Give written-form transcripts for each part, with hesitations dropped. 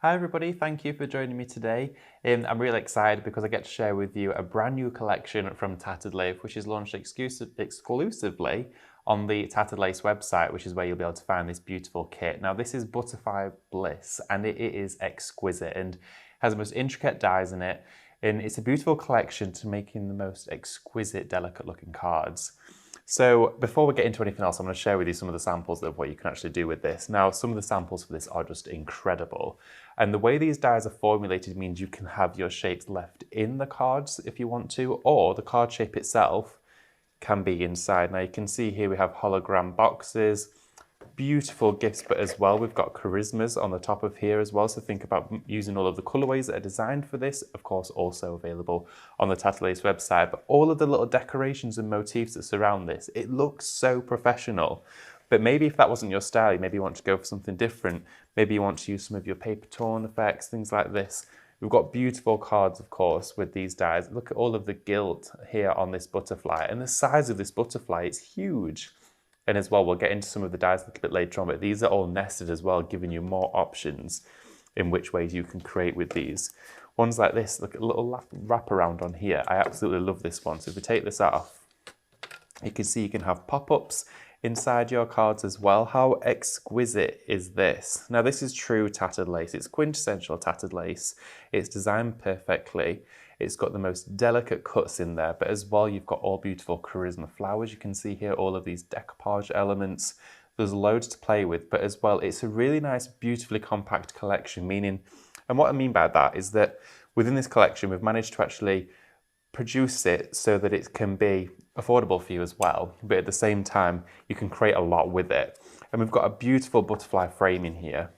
Hi everybody, thank you for joining me today. I'm really excited because I get to share with you a brand new collection from Tattered, which is launched exclusively on the Tattered Lace website, which is where you'll be able to find this beautiful kit. Now this is Butterfly Bliss and it is exquisite and has the most intricate dies in it, and it's a beautiful collection to making the most exquisite, delicate looking cards. So before we get into anything else, I'm going to share with you some of the samples of what you can actually do with this. Now, some of the samples for this are just incredible. And the way these dies are formulated means you can have your shapes left in the cards if you want to, or the card shape itself can be inside. Now you can see here we have hologram boxes, beautiful gifts, but as well we've got charismas on the top of here as well, so think about using all of the colorways that are designed for this, of course also available on the Tattered Lace website. But all of the little decorations and motifs that surround this, it looks so professional. But maybe if that wasn't your style, maybe you want to go for something different, maybe you want to use some of your paper torn effects, things like this. We've got beautiful cards, of course, with these dies. Look at all of the gilt here on this butterfly, and the size of this butterfly is huge. And as well, we'll get into some of the dies a little bit later on, but these are all nested as well, giving you more options in which ways you can create with these. Ones like this, look at a little wrap around on here. I absolutely love this one. So if we take this off, you can see you can have pop-ups inside your cards as well. How exquisite is this? Now this is true tattered lace. It's quintessential tattered lace. It's designed perfectly. It's got the most delicate cuts in there, but as well you've got all beautiful charisma flowers. You can see here all of these decoupage elements. There's loads to play with, but as well it's a really nice, beautifully compact collection, meaning, and what I mean by that is that within this collection we've managed to actually produce it so that it can be affordable for you as well, but at the same time you can create a lot with it. And we've got a beautiful butterfly frame in here.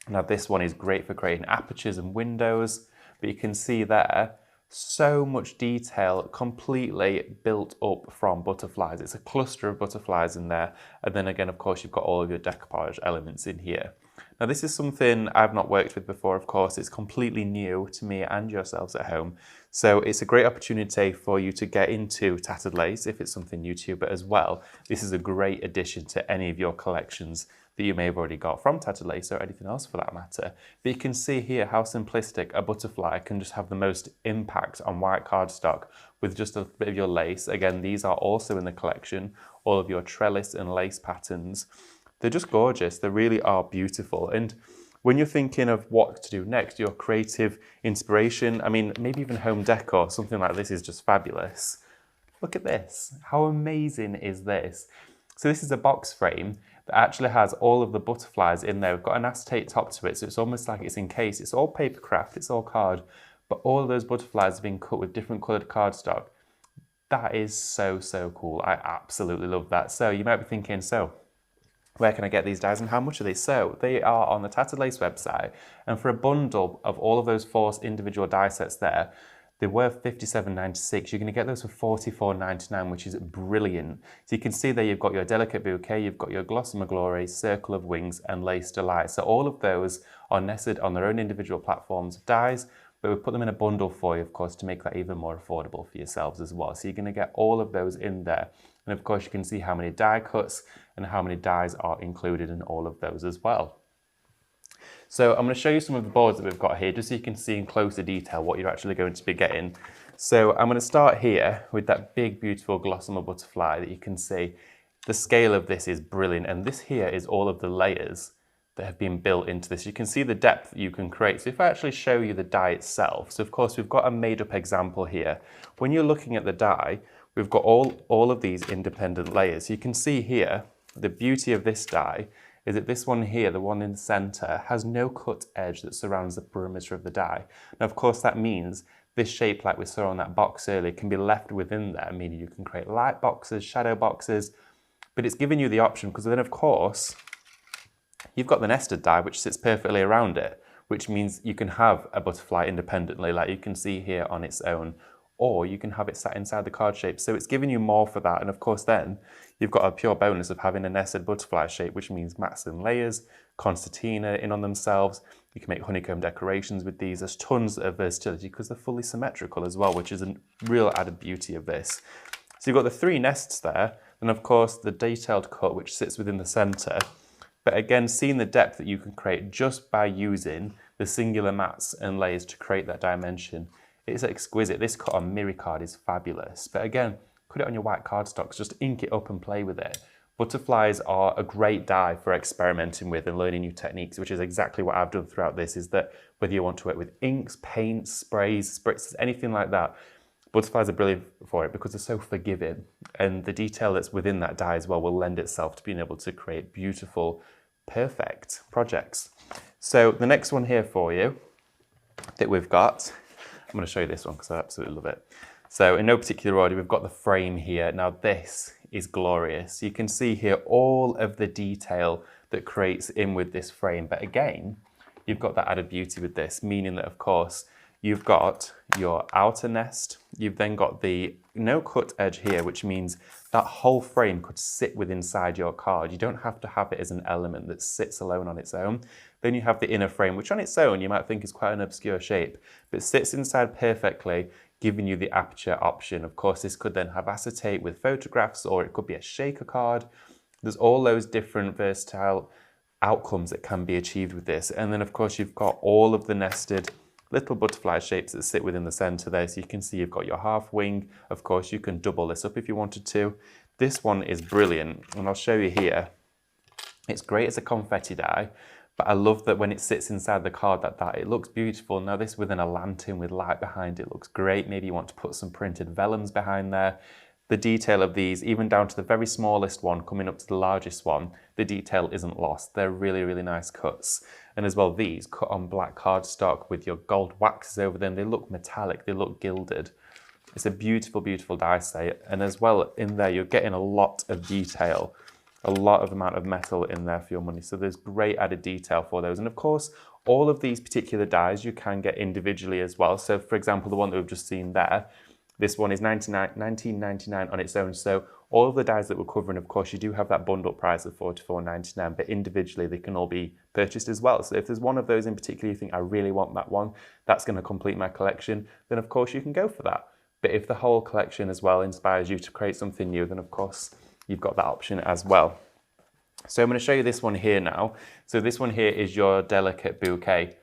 Now this one is great for creating apertures and windows, but you can see there so much detail completely built up from butterflies. It's a cluster of butterflies in there, and then again of course you've got all of your decoupage elements in here. Now this is something I've not worked with before, of course. It's completely new to me and yourselves at home. So it's a great opportunity for you to get into tattered lace if it's something new to you, but as well, this is a great addition to any of your collections that you may have already got from tattered lace or anything else for that matter. But you can see here how simplistic a butterfly can just have the most impact on white cardstock with just a bit of your lace. Again, these are also in the collection, all of your trellis and lace patterns. They're just gorgeous. They really are beautiful. And when you're thinking of what to do next, your creative inspiration, I mean, maybe even home decor, something like this is just fabulous. Look at this. How amazing is this? So this is a box frame that actually has all of the butterflies in there. We've got an acetate top to it, so it's almost like it's encased. It's all paper craft, it's all card, but all of those butterflies have been cut with different coloured cardstock. That is so, so cool. I absolutely love that. So you might be thinking, so where can I get these dies and how much are they? So they are on the Tattered Lace website, and for a bundle of all of those 4 individual die sets there, they're worth $57.96. You're going to get those for $44.99, which is brilliant. So you can see there you've got your Delicate Bouquet, you've got your Gossamer Glory, Circle of Wings, and Lace Delight. So all of those are nested on their own individual platforms of dies, but we put them in a bundle for you, of course, to make that even more affordable for yourselves as well. So you're going to get all of those in there. And of course, you can see how many die cuts and how many dies are included in all of those as well. So I'm going to show you some of the boards that we've got here, just so you can see in closer detail what you're actually going to be getting. So I'm going to start here with that big, beautiful Gossamer butterfly that you can see. The scale of this is brilliant, and this here is all of the layers that have been built into this. You can see the depth that you can create. So if I actually show you the die itself, so of course we've got a made-up example here. When you're looking at the die, we've got all of these independent layers. You can see here, the beauty of this die is that this one here, the one in the center, has no cut edge that surrounds the perimeter of the die. Now, of course, that means this shape, like we saw on that box earlier, can be left within there, meaning you can create light boxes, shadow boxes, but it's giving you the option because then, of course, you've got the nested die, which sits perfectly around it, which means you can have a butterfly independently, like you can see here on its own, or you can have it sat inside the card shape. So it's giving you more for that. And of course then, you've got a pure bonus of having a nested butterfly shape, which means mats and layers, concertina in on themselves. You can make honeycomb decorations with these. There's tons of versatility because they're fully symmetrical as well, which is a real added beauty of this. So you've got the 3 nests there, and of course the detailed cut, which sits within the center. But again, seeing the depth that you can create just by using the singular mats and layers to create that dimension, it's exquisite. This cut on Miri card is fabulous. But again, put it on your white cardstocks, just ink it up and play with it. Butterflies are a great die for experimenting with and learning new techniques, which is exactly what I've done throughout this, is that whether you want to work with inks, paints, sprays, spritzes, anything like that, butterflies are brilliant for it because they're so forgiving, and the detail that's within that die as well will lend itself to being able to create beautiful, perfect projects. So the next one here for you that we've got, I'm going to show you this one because I absolutely love it. So in no particular order, we've got the frame here. Now this is glorious. You can see here all of the detail that creates in with this frame. But again, you've got that added beauty with this, meaning that of course, you've got your outer nest, you've then got the no cut edge here, which means that whole frame could sit within inside your card. You don't have to have it as an element that sits alone on its own. Then you have the inner frame, which on its own you might think is quite an obscure shape, but sits inside perfectly, giving you the aperture option. Of course, this could then have acetate with photographs, or it could be a shaker card. There's all those different versatile outcomes that can be achieved with this. And then of course, you've got all of the nested little butterfly shapes that sit within the center there. So you can see you've got your half wing. Of course, you can double this up if you wanted to. This one is brilliant, and I'll show you here. It's great as a confetti die, but I love that when it sits inside the card that it looks beautiful. Now this within a lantern with light behind it looks great. Maybe you want to put some printed vellums behind there. The detail of these, even down to the very smallest one coming up to the largest one, the detail isn't lost. They're really, really nice cuts. And as well, these cut on black cardstock with your gold waxes over them. They look metallic, they look gilded. It's a beautiful, beautiful die set. And as well in there, you're getting a lot of detail, a lot of amount of metal in there for your money. So there's great added detail for those. And of course, all of these particular dies you can get individually as well. So for example, the one that we've just seen there, this one is $19.99 on its own. So all of the dies that we're covering, of course, you do have that bundle price of $44.99, but individually they can all be purchased as well. So if there's one of those in particular you think, I really want that one, that's going to complete my collection, then of course you can go for that. But if the whole collection as well inspires you to create something new, then of course you've got that option as well. So I'm going to show you this one here now. So this one here is your delicate bouquet.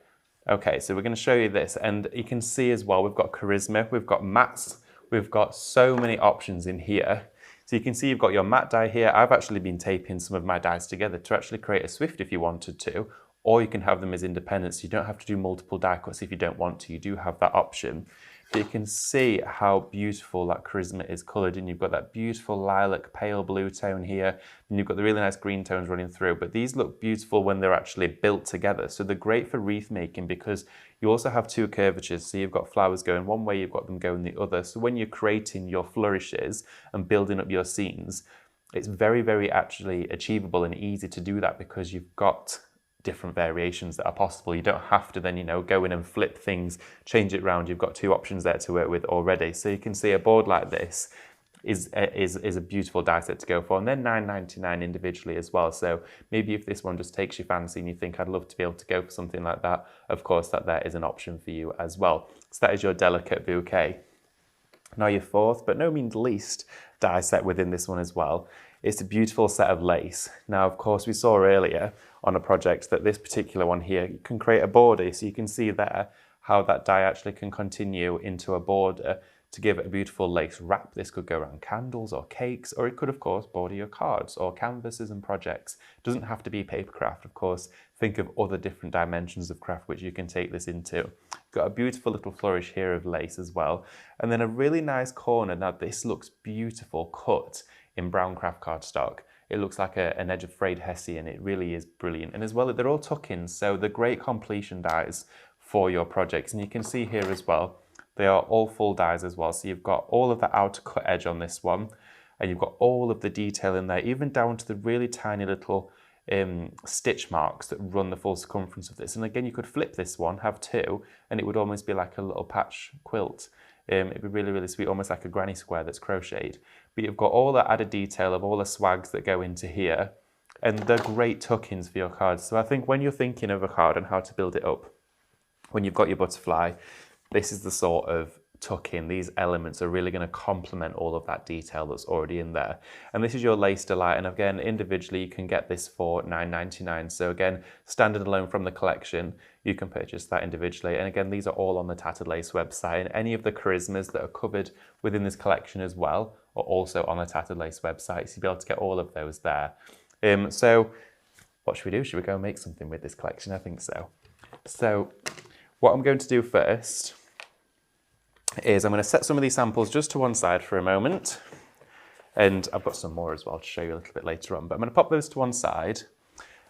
Okay, so we're going to show you this, and you can see as well, we've got charisma, we've got mats, we've got so many options in here. So you can see you've got your matte die here. I've actually been taping some of my dies together to actually create a Swift if you wanted to, or you can have them as independent. So you don't have to do multiple die cuts if you don't want to. You do have that option. But you can see how beautiful that charisma is coloured in. You've got that beautiful lilac pale blue tone here, and you've got the really nice green tones running through. But these look beautiful when they're actually built together. So they're great for wreath making because you also have two curvatures. So you've got flowers going one way, you've got them going the other. So when you're creating your flourishes and building up your scenes, it's very, very actually achievable and easy to do that because you've got different variations that are possible. You don't have to then, you know, go in and flip things, change it around. You've got two options there to work with already. So you can see a board like this is a beautiful die set to go for. And then $9.99 individually as well. So maybe if this one just takes your fancy and you think I'd love to be able to go for something like that, of course that there is an option for you as well. So that is your delicate bouquet. Now your fourth, but no means least, die set within this one as well. It's a beautiful set of lace. Now, of course, we saw earlier on a project that this particular one here, you can create a border. So you can see there how that die actually can continue into a border to give it a beautiful lace wrap. This could go around candles or cakes, or it could, of course, border your cards or canvases and projects. It doesn't have to be paper craft, of course. Think of other different dimensions of craft which you can take this into. Got a beautiful little flourish here of lace as well. And then a really nice corner. Now, this looks beautiful cut in brown craft cardstock. It looks like an edge of frayed hessie, and it really is brilliant. And as well, they're all tuck-ins, so they're great completion dies for your projects. And you can see here as well, they are all full dies as well. So you've got all of the outer cut edge on this one, and you've got all of the detail in there, even down to the really tiny little stitch marks that run the full circumference of this. And again, you could flip this one, have two, and it would almost be like a little patch quilt. It'd be really, really sweet, almost like a granny square that's crocheted. But you've got all that added detail of all the swags that go into here, and they're great tuck-ins for your cards. So I think when you're thinking of a card and how to build it up, when you've got your butterfly, this is the sort of tuck in, these elements are really going to complement all of that detail that's already in there. And this is your Lace Delight, and again, individually you can get this for $9.99. So again, standard alone from the collection, you can purchase that individually. And again, these are all on the Tattered Lace website, and any of the charismas that are covered within this collection as well are also on the Tattered Lace website, so you'll be able to get all of those there. So what should we do? Should we go and make something with this collection? I think so. So what I'm going to do first is I'm going to set some of these samples just to one side for a moment. And I've got some more as well to show you a little bit later on, but I'm going to pop those to one side.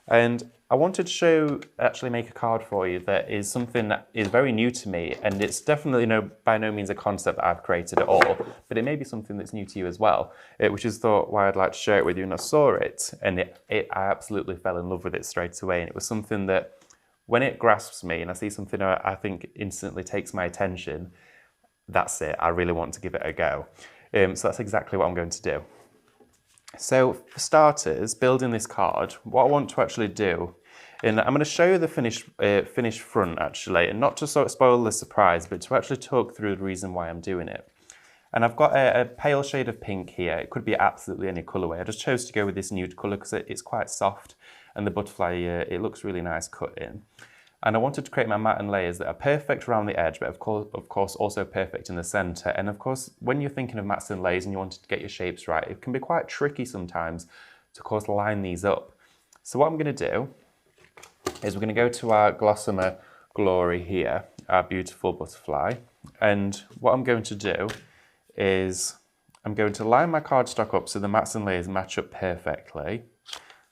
And I wanted to actually make a card for you that is something that is very new to me, and it's definitely by no means a concept that I've created at all, but it may be something that's new to you as well, which is why I'd like to share it with you. And I saw it, and I absolutely fell in love with it straight away. And it was something that, when it grasps me and I see something I think instantly takes my attention, that's it, I really want to give it a go. So that's exactly what I'm going to do. So for starters, building this card, what I want to actually do, and I'm going to show you the finished front actually, and not to sort of spoil the surprise, but to actually talk through the reason why I'm doing it. And I've got a pale shade of pink here. It could be absolutely any colourway. I just chose to go with this nude colour because it's quite soft, and the butterfly, it looks really nice cut in. And I wanted to create my matte and layers that are perfect around the edge, but of course also perfect in the centre. And of course, when you're thinking of mattes and layers and you want to get your shapes right, it can be quite tricky sometimes to, of course, line these up. So what I'm going to do is we're going to go to our Gossamer Glory here, our beautiful butterfly. And what I'm going to do is I'm going to line my cardstock up so the mattes and layers match up perfectly,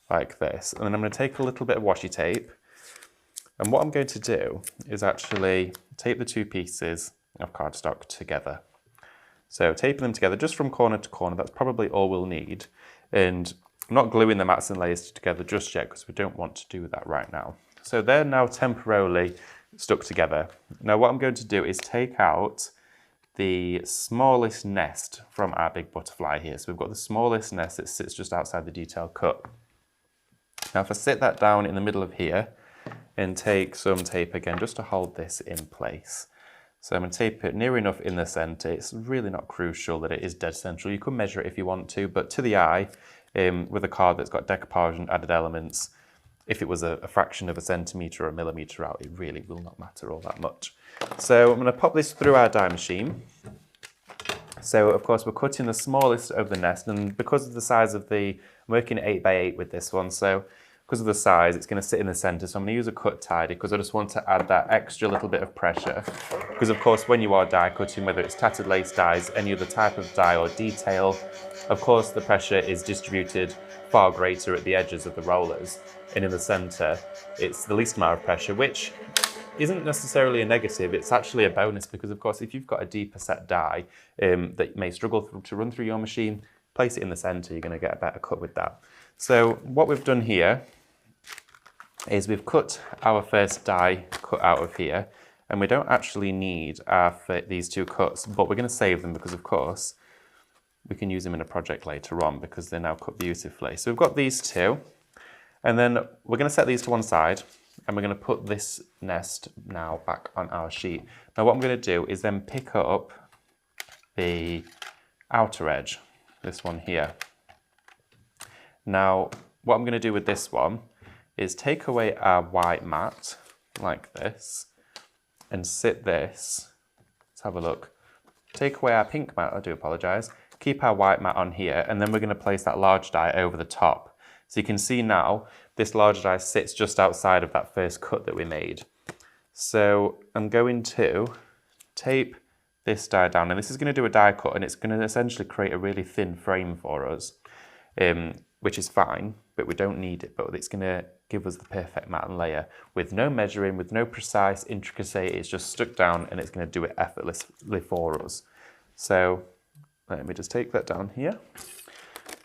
like this. And then I'm going to take a little bit of washi tape. And what I'm going to do is actually tape the two pieces of cardstock together. So taping them together just from corner to corner, that's probably all we'll need. And I'm not gluing the mattes and layers together just yet because we don't want to do that right now. So they're now temporarily stuck together. Now what I'm going to do is take out the smallest nest from our big butterfly here. So we've got the smallest nest that sits just outside the detail cut. Now if I sit that down in the middle of here, and take some tape again just to hold this in place. So I'm going to tape it near enough in the centre. It's really not crucial that it is dead central. You can measure it if you want to, but to the eye, with a card that's got decoupage and added elements, if it was a fraction of a centimetre or a millimetre out, it really will not matter all that much. So I'm going to pop this through our die machine. So of course we're cutting the smallest of the nest, and because of the size of I'm working 8x8 with this one, so because of the size, it's going to sit in the centre, so I'm going to use a cut tidy because I just want to add that extra little bit of pressure. Because of course, when you are die cutting, whether it's tattered lace dies, any other type of die or detail, of course the pressure is distributed far greater at the edges of the rollers. And in the centre, it's the least amount of pressure, which isn't necessarily a negative, it's actually a bonus because of course if you've got a deeper set die that may struggle to run through your machine, place it in the centre, you're going to get a better cut with that. So what we've done here is we've cut our first die cut out of here, and we don't actually need these two cuts, but we're going to save them because of course we can use them in a project later on because they're now cut beautifully. So we've got these two, and then we're going to set these to one side, and we're going to put this nest now back on our sheet. Now what I'm going to do is then pick up the outer edge, this one here. Now what I'm going to do with this one is take away our white mat like this and sit this, let's have a look, take away our pink mat, I do apologise, keep our white mat on here, and then we're going to place that large die over the top. So you can see now this large die sits just outside of that first cut that we made. So I'm going to tape this die down, and this is going to do a die cut, and it's going to essentially create a really thin frame for us, which is fine, but we don't need it, but it's going to give us the perfect matte and layer with no measuring, with no precise intricacy. It's just stuck down and it's going to do it effortlessly for us. So let me just take that down here.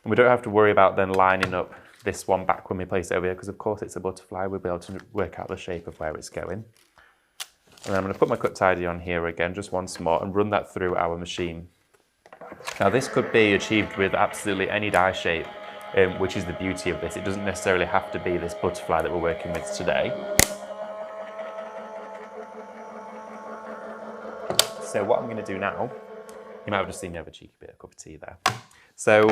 And we don't have to worry about then lining up this one back when we place it over here, because of course it's a butterfly, we'll be able to work out the shape of where it's going. And then I'm going to put my cut tidy on here again, just once more, and run that through our machine. Now this could be achieved with absolutely any die shape, which is the beauty of this. It doesn't necessarily have to be this butterfly that we're working with today. So what I'm going to do now, you might have just seen me have a cheeky bit of cup of tea there. So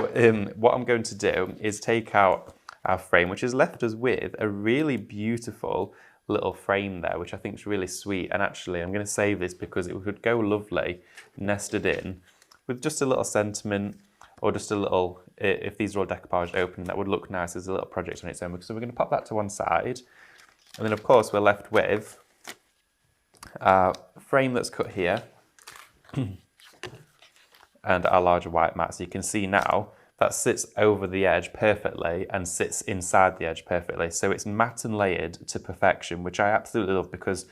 what I'm going to do is take out our frame, which has left us with a really beautiful little frame there, which I think is really sweet. And actually, I'm going to save this because it would go lovely nested in with just a little sentiment, or just a little, if these are all decoupaged open, that would look nice as a little project on its own. So we're going to pop that to one side. And then of course we're left with our frame that's cut here and our larger white mat. So you can see now that sits over the edge perfectly and sits inside the edge perfectly. So it's matte and layered to perfection, which I absolutely love, because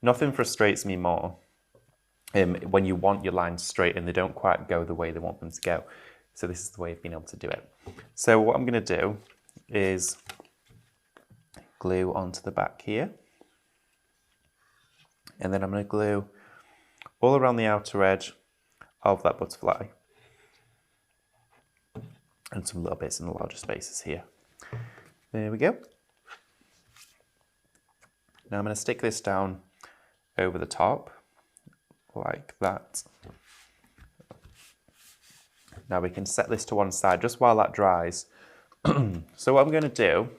nothing frustrates me more when you want your lines straight and they don't quite go the way they want them to go. So this is the way of being able to do it. So what I'm going to do is glue onto the back here. And then I'm going to glue all around the outer edge of that butterfly. And some little bits in the larger spaces here. There we go. Now I'm going to stick this down over the top, like that. Now we can set this to one side just while that dries. So what I'm going to do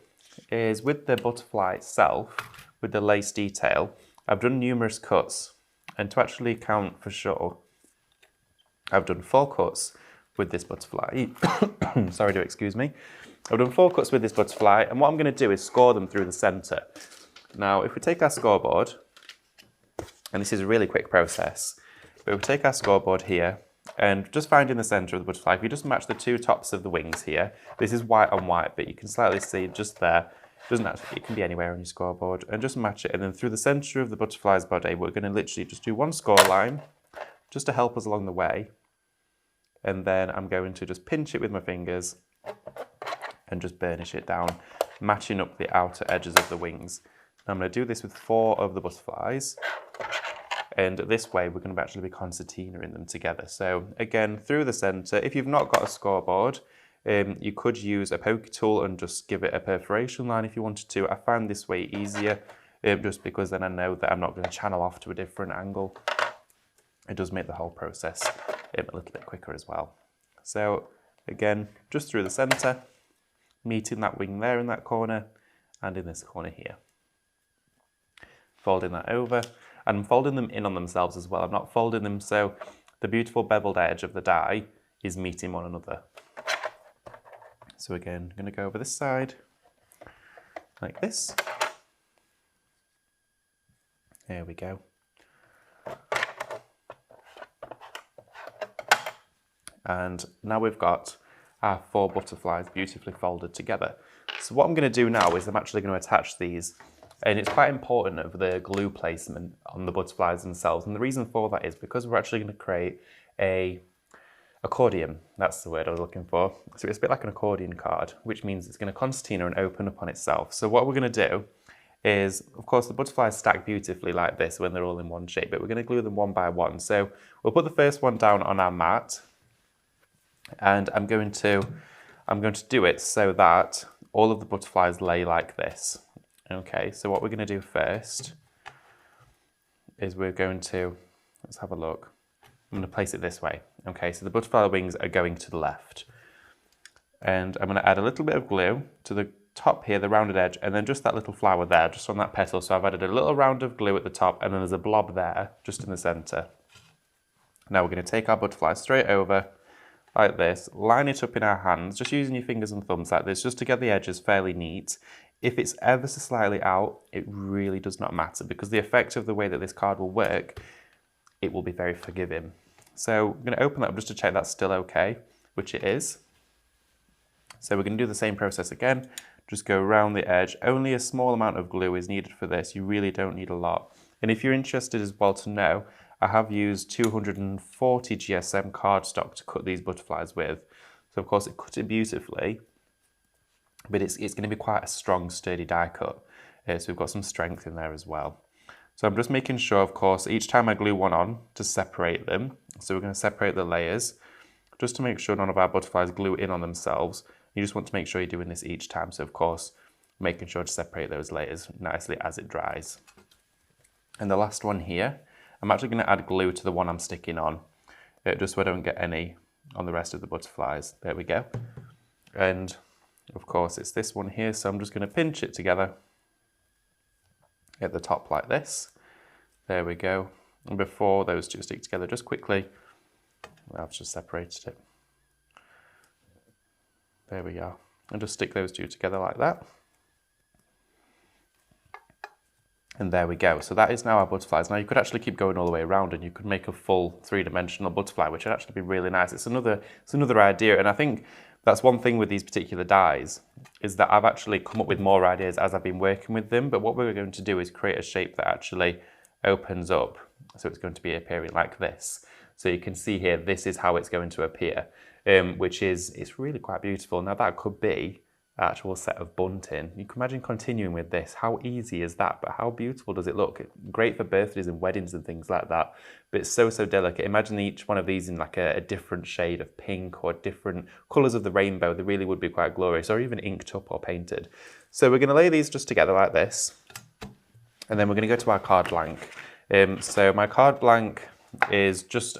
is, with the butterfly itself, with the lace detail, I've done numerous cuts, and to actually count for sure, I've done 4 cuts with this butterfly. Sorry, do excuse me. I've done 4 cuts with this butterfly, and what I'm going to do is score them through the centre. Now, if we take our scoreboard, and this is a really quick process, but we take our scoreboard here, and just finding the centre of the butterfly, if you just match the 2 tops of the wings here, this is white on white, but you can slightly see just there, it can be anywhere on your scoreboard, and just match it, and then through the centre of the butterfly's body, we're going to literally just do 1 score line, just to help us along the way, and then I'm going to just pinch it with my fingers, and just burnish it down, matching up the outer edges of the wings. Now I'm going to do this with 4 of the butterflies. And this way we're going to actually be concertinaing them together. So again, through the centre, if you've not got a scoreboard, you could use a poker tool and just give it a perforation line if you wanted to. I find this way easier, just because then I know that I'm not going to channel off to a different angle. It does make the whole process a little bit quicker as well. So again, just through the centre, meeting that wing there in that corner, and in this corner here. Folding that over. And I'm folding them in on themselves as well. I'm not folding them so the beautiful beveled edge of the die is meeting one another. So again, I'm going to go over this side, like this. There we go. And now we've got our 4 butterflies beautifully folded together. So what I'm going to do now is I'm actually going to attach these. And it's quite important of the glue placement on the butterflies themselves. And the reason for that is because we're actually going to create a accordion. That's the word I was looking for. So it's a bit like an accordion card, which means it's going to concertina and open up on itself. So what we're going to do is, of course, the butterflies stack beautifully like this when they're all in one shape, but we're going to glue them one by one. So we'll put the first one down on our mat, and I'm going to do it so that all of the butterflies lay like this. Okay, so what we're going to do first is we're going to, let's have a look. I'm going to place it this way. Okay, so the butterfly wings are going to the left. And I'm going to add a little bit of glue to the top here, the rounded edge, and then just that little flower there, just on that petal. So I've added a little round of glue at the top, and then there's a blob there, just in the centre. Now we're going to take our butterfly straight over, like this, line it up in our hands, just using your fingers and thumbs like this, just to get the edges fairly neat. If it's ever so slightly out, it really does not matter, because the effect of the way that this card will work, it will be very forgiving. So I'm going to open that up just to check that's still okay, which it is. So we're going to do the same process again, just go around the edge. Only a small amount of glue is needed for this, you really don't need a lot. And if you're interested as well to know, I have used 240 GSM cardstock to cut these butterflies with. So of course it cut it beautifully, but it's going to be quite a strong, sturdy die cut. So we've got some strength in there as well. So I'm just making sure, of course, each time I glue one on to separate them. So we're going to separate the layers, just to make sure none of our butterflies glue in on themselves. You just want to make sure you're doing this each time. So of course, making sure to separate those layers nicely as it dries. And the last one here, I'm actually going to add glue to the one I'm sticking on, just so I don't get any on the rest of the butterflies. There we go. And of course it's this one here, so I'm just going to pinch it together at the top like this. There we go. And before those two stick together, just quickly, I've just separated it. There we are. And just stick those two together like that. And there we go. So that is now our butterflies. Now you could actually keep going all the way around and you could make a full three-dimensional butterfly, which would actually be really nice. It's another idea. And I think that's one thing with these particular dies, is that I've actually come up with more ideas as I've been working with them. But what we're going to do is create a shape that actually opens up. So it's going to be appearing like this. So you can see here, this is how it's going to appear, it's really quite beautiful. Now that could be an actual set of bunting. You can imagine continuing with this. How easy is that? But how beautiful does it look? Great for birthdays and weddings and things like that. But it's so, so delicate. Imagine each one of these in like a different shade of pink or different colours of the rainbow. They really would be quite glorious, or even inked up or painted. So we're going to lay these just together like this. And then we're going to go to our card blank. So my card blank is just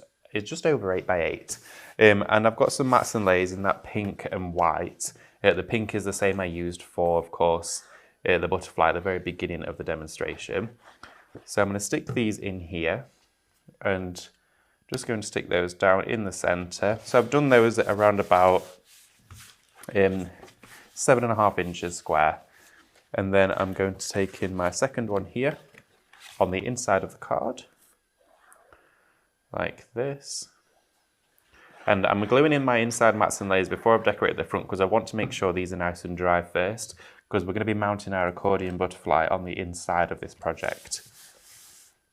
over 8 by 8. And I've got some mats and layers in that pink and white. The pink is the same I used for, of course, the butterfly at the very beginning of the demonstration. So I'm going to stick these in here and just going to stick those down in the centre. So I've done those at around about 7.5 inches square. And then I'm going to take in my second one here on the inside of the card, like this. And I'm gluing in my inside mats and layers before I've decorated the front, because I want to make sure these are nice and dry first, because we're going to be mounting our accordion butterfly on the inside of this project.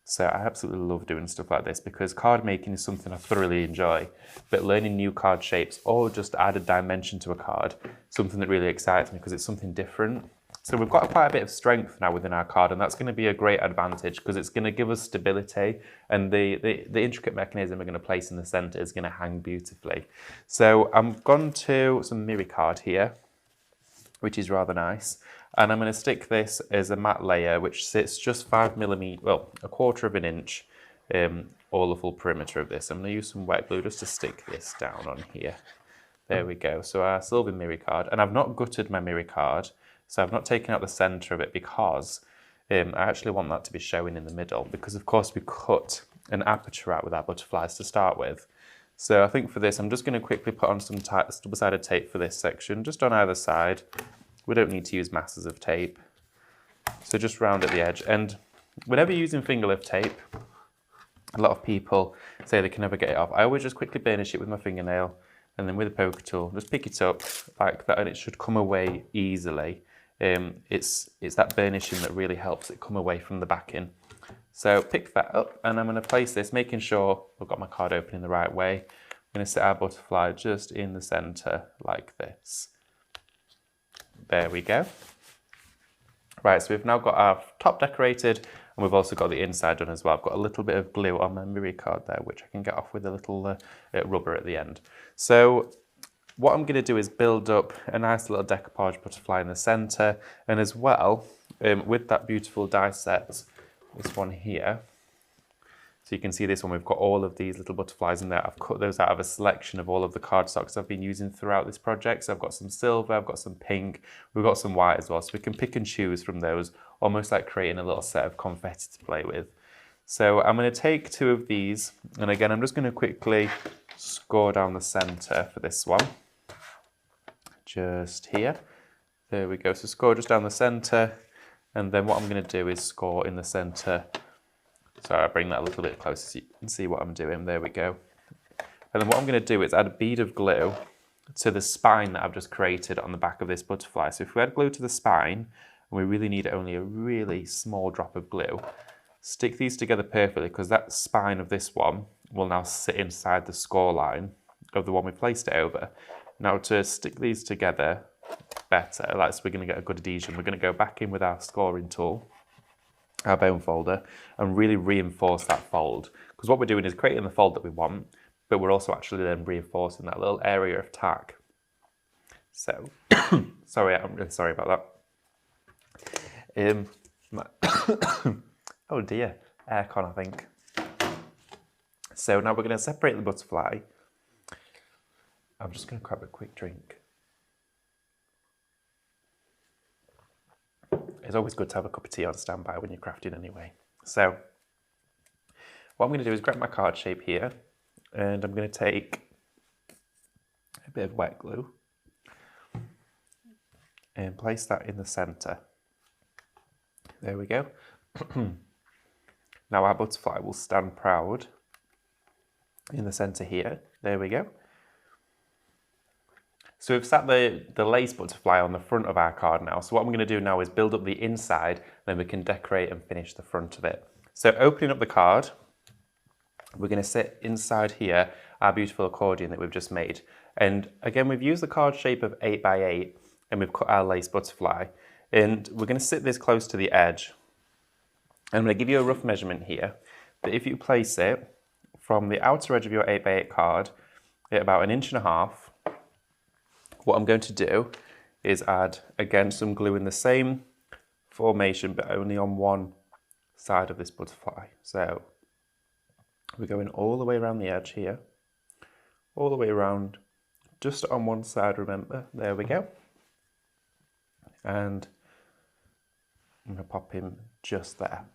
So I absolutely love doing stuff like this, because card making is something I thoroughly enjoy, but learning new card shapes or just add a dimension to a card, something that really excites me because it's something different. So we've got quite a bit of strength now within our card, and that's going to be a great advantage because it's going to give us stability, and the intricate mechanism we're going to place in the centre is going to hang beautifully. So I'm gone to some mirror card here, which is rather nice, and I'm going to stick this as a matte layer which sits just 5mm, well, 1/4 of an inch, all the full perimeter of this. I'm going to use some wet glue just to stick this down on here. There we go. So our silver mirror card, and I've not gutted my mirror card. So I've not taken out the centre of it because I actually want that to be showing in the middle, because of course we cut an aperture out with our butterflies to start with. So I think for this I'm just going to quickly put on some double-sided tape for this section, just on either side. We don't need to use masses of tape. So just round at the edge. And whenever you're using finger lift tape, a lot of people say they can never get it off. I always just quickly burnish it with my fingernail, and then with a poker tool, just pick it up like that, and it should come away easily. It's that burnishing that really helps it come away from the backing. So pick that up, and I'm going to place this, making sure I've got my card open in the right way. I'm going to set our butterfly just in the centre like this. There we go. Right, so we've now got our top decorated, and we've also got the inside done as well. I've got a little bit of glue on my mirror card there, which I can get off with a little rubber at the end. So what I'm going to do is build up a nice little decoupage butterfly in the centre, and as well, with that beautiful die set, this one here, so you can see this one, we've got all of these little butterflies in there. I've cut those out of a selection of all of the cardstocks I've been using throughout this project. So I've got some silver, I've got some pink, we've got some white as well, so we can pick and choose from those, almost like creating a little set of confetti to play with. So I'm going to take 2 of these, and again I'm just going to quickly score down the centre for this one. Just here. There we go. So score just down the centre, and then what I'm going to do is score in the centre. Sorry, I'll bring that a little bit closer so you can see what I'm doing. There we go. And then what I'm going to do is add a bead of glue to the spine that I've just created on the back of this butterfly. So if we add glue to the spine, and we really need only a really small drop of glue, stick these together perfectly, because that spine of this one will now sit inside the score line of the one we placed it over. Now to stick these together better, so we're going to get a good adhesion, we're going to go back in with our scoring tool, our bone folder, and really reinforce that fold. Because what we're doing is creating the fold that we want, but we're also actually then reinforcing that little area of tack. So, sorry, I'm really sorry about that. Oh dear, aircon I think. So now we're going to separate the butterfly. I'm just going to grab a quick drink. It's always good to have a cup of tea on standby when you're crafting anyway. So what I'm going to do is grab my card shape here, and I'm going to take a bit of wet glue and place that in the centre. There we go. Now our butterfly will stand proud in the centre here. There we go. So we've sat the lace butterfly on the front of our card now. So what I'm going to do now is build up the inside, then we can decorate and finish the front of it. So opening up the card, we're going to sit inside here our beautiful accordion that we've just made. And again, we've used the card shape of 8 by 8 and we've cut our lace butterfly. And we're going to sit this close to the edge. And I'm going to give you a rough measurement here. But if you place it from the outer edge of your 8 by 8 card at about 1.5 inches, what I'm going to do is add, again, some glue in the same formation, but only on one side of this butterfly. So we're going all the way around the edge here, all the way around, just on one side, remember. There we go. And I'm going to pop him just there.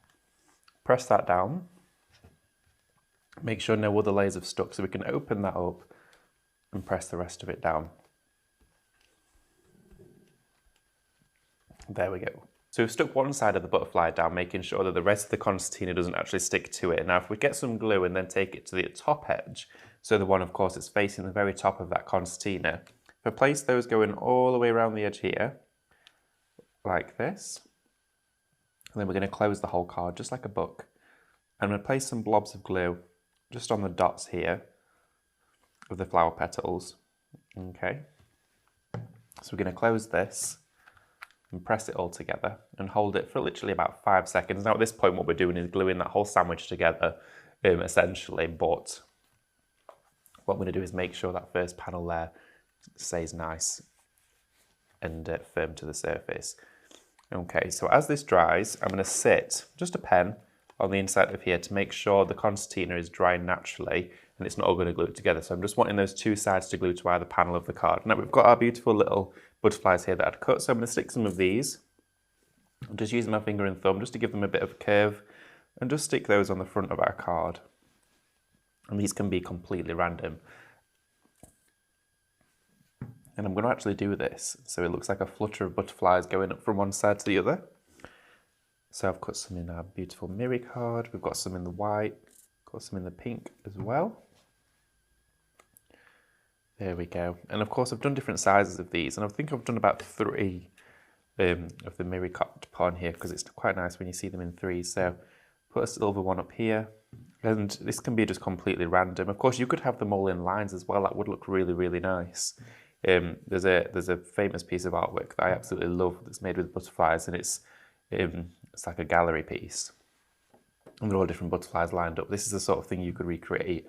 Press that down. Make sure no other layers have stuck, so we can open that up and press the rest of it down. There we go. So we've stuck one side of the butterfly down, making sure that the rest of the concertina doesn't actually stick to it. Now if we get some glue and then take it to the top edge, so the one of course is facing the very top of that concertina, if I place those going all the way around the edge here, like this, and then we're going to close the whole card just like a book. I'm going to place some blobs of glue just on the dots here of the flower petals. Okay, so we're going to close this and press it all together and hold it for literally about 5 seconds. Now at this point what we're doing is gluing that whole sandwich together essentially, but what I'm going to do is make sure that first panel there stays nice and firm to the surface. Okay, so as this dries, I'm going to sit just a pen on the inside of here to make sure the concertina is drying naturally and it's not all going to glue it together. So I'm just wanting those two sides to glue to either panel of the card. Now we've got our beautiful little butterflies here that I'd cut, so I'm going to stick some of these. I'm just using my finger and thumb just to give them a bit of a curve and just stick those on the front of our card. And these can be completely random. And I'm going to actually do this so it looks like a flutter of butterflies going up from one side to the other. So I've cut some in our beautiful mirror card, we've got some in the white, got some in the pink as well. There we go. And of course I've done different sizes of these, and I think I've done about 3 of the mirror cut upon here because it's quite nice when you see them in 3. So put a silver one up here, and this can be just completely random. Of course you could have them all in lines as well, that would look really, really nice. There's a famous piece of artwork that I absolutely love that's made with butterflies, and it's like a gallery piece. And they're all different butterflies lined up. This is the sort of thing you could recreate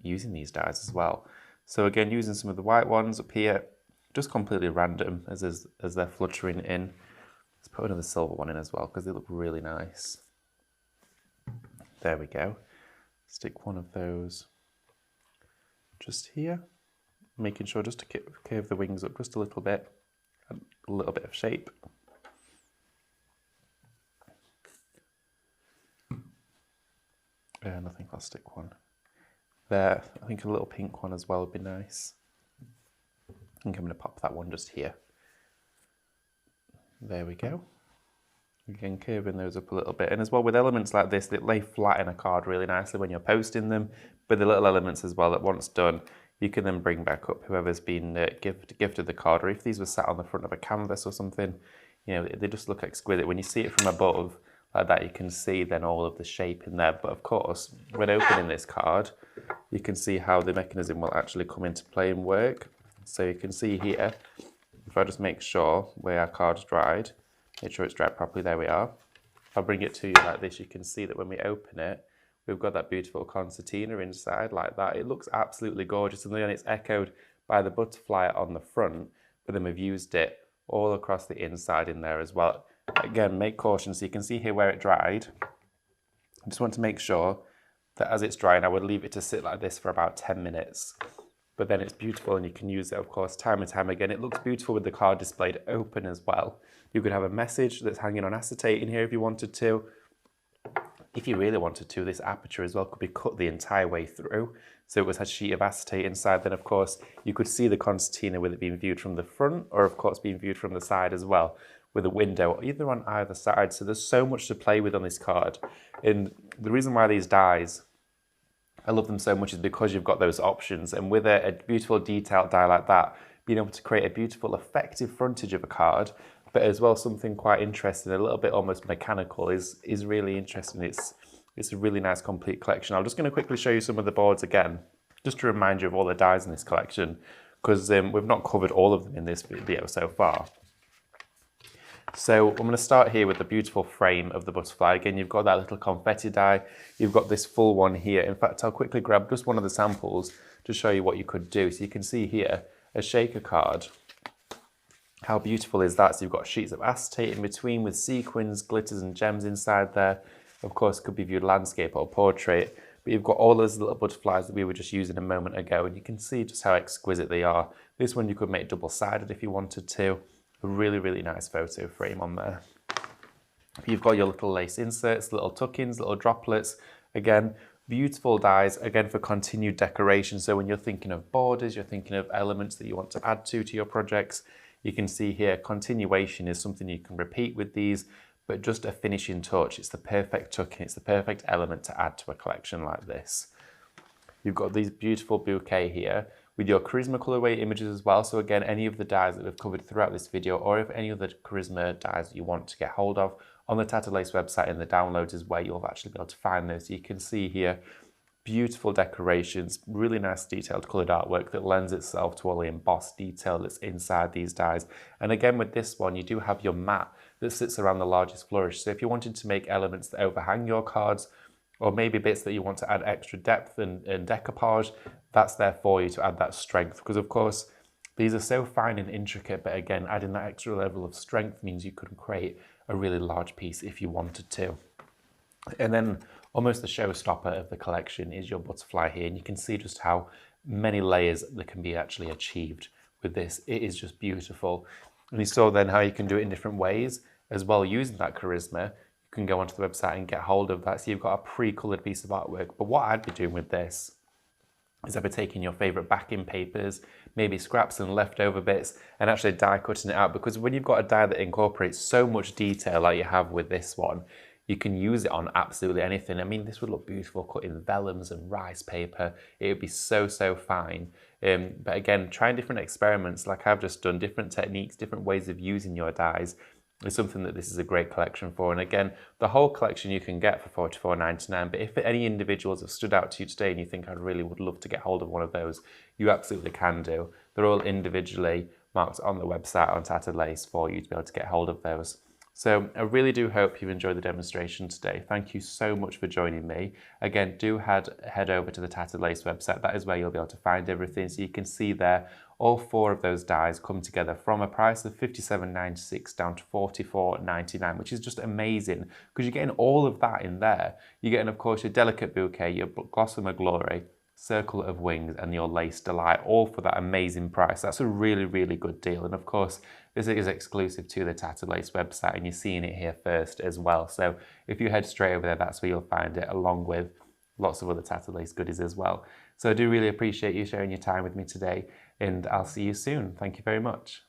using these dies as well. So again, using some of the white ones up here, just completely random as they're fluttering in. Let's put another silver one in as well because they look really nice. There we go. Stick one of those just here, making sure just to curve the wings up just a little bit of shape. And I think I'll stick one there. I think a little pink one as well would be nice. I think I'm going to pop that one just here. There we go. Again, curving those up a little bit. And as well with elements like this, they lay flat in a card really nicely when you're posting them. But the little elements as well that once done, you can then bring back up whoever's been gifted the card. Or if these were sat on the front of a canvas or something, you know, they just look exquisite. When you see it from above like that, you can see then all of the shape in there. But of course, when opening this card, you can see how the mechanism will actually come into play and work. So you can see here, if I just make sure where our card's dried, make sure it's dried properly, there we are. If I bring it to you like this, you can see that when we open it, we've got that beautiful concertina inside like that. It looks absolutely gorgeous, and then it's echoed by the butterfly on the front, but then we've used it all across the inside in there as well. Again, make caution, so you can see here where it dried. I just want to make sure that as it's drying, I would leave it to sit like this for about 10 minutes. But then it's beautiful and you can use it, of course, time and time again. It looks beautiful with the card displayed open as well. You could have a message that's hanging on acetate in here if you wanted to. If you really wanted to, this aperture as well could be cut the entire way through. So it was a sheet of acetate inside. Then, of course, you could see the concertina with it being viewed from the front or, of course, being viewed from the side as well, with a window either on either side. So there's so much to play with on this card. And the reason why these dies, I love them so much, is because you've got those options. And with a beautiful detailed die like that, being able to create a beautiful effective frontage of a card, but as well something quite interesting, a little bit almost mechanical, is really interesting. It's a really nice complete collection. I'm just going to quickly show you some of the boards again, just to remind you of all the dies in this collection, because we've not covered all of them in this video so far. So I'm going to start here with the beautiful frame of the butterfly. Again, you've got that little confetti die. You've got this full one here. In fact, I'll quickly grab just one of the samples to show you what you could do. So you can see here a shaker card. How beautiful is that? So you've got sheets of acetate in between with sequins, glitters and gems inside there. Of course, it could be viewed landscape or portrait. But you've got all those little butterflies that we were just using a moment ago, and you can see just how exquisite they are. This one you could make double-sided if you wanted to. A really, really nice photo frame on there. You've got your little lace inserts, little tuck-ins, little droplets. Again, beautiful dies, again, for continued decoration. So when you're thinking of borders, you're thinking of elements that you want to add to your projects, you can see here continuation is something you can repeat with these, but just a finishing touch. It's the perfect tuck-in, it's the perfect element to add to a collection like this. You've got these beautiful bouquet here with your Charisma colorway images as well. So again, any of the dies that we've covered throughout this video, or if any other Charisma dies that you want to get hold of, on the Tattered Lace website in the downloads is where you'll actually be able to find those. So you can see here, beautiful decorations, really nice detailed coloured artwork that lends itself to all the embossed detail that's inside these dies. And again, with this one, you do have your mat that sits around the largest flourish. So if you wanted to make elements that overhang your cards, or maybe bits that you want to add extra depth and decoupage, that's there for you to add that strength. Because of course, these are so fine and intricate, but again, adding that extra level of strength means you could create a really large piece if you wanted to. And then almost the showstopper of the collection is your butterfly here. And you can see just how many layers that can be actually achieved with this. It is just beautiful. And you saw then how you can do it in different ways as well using that Charisma. You can go onto the website and get hold of that. So you've got a pre-coloured piece of artwork. But what I'd be doing with this is I'd be taking your favourite backing papers, maybe scraps and leftover bits, and actually die cutting it out. Because when you've got a die that incorporates so much detail like you have with this one, you can use it on absolutely anything. I mean, this would look beautiful cut in vellums and rice paper. It would be so, so fine. But again, trying different experiments like I've just done, different techniques, different ways of using your dies is something that this is a great collection for. And again, the whole collection you can get for $44.99. But if any individuals have stood out to you today and you think I really would love to get hold of one of those, you absolutely can do. They're all individually marked on the website on Tattered Lace for you to be able to get hold of those. So I really do hope you've enjoyed the demonstration today. Thank you so much for joining me. Again, do head over to the Tattered Lace website. That is where you'll be able to find everything. So you can see there, all 4 of those dies come together from a price of $57.96 down to $44.99, which is just amazing because you're getting all of that in there. You're getting, of course, your Delicate Bouquet, your Gossamer Glory, Circle of Wings and your Lace Delight, all for that amazing price. That's a really, really good deal. And of course, this is exclusive to the Tattered Lace website and you're seeing it here first as well. So if you head straight over there, that's where you'll find it, along with lots of other Tattered Lace goodies as well. So I do really appreciate you sharing your time with me today, and I'll see you soon. Thank you very much.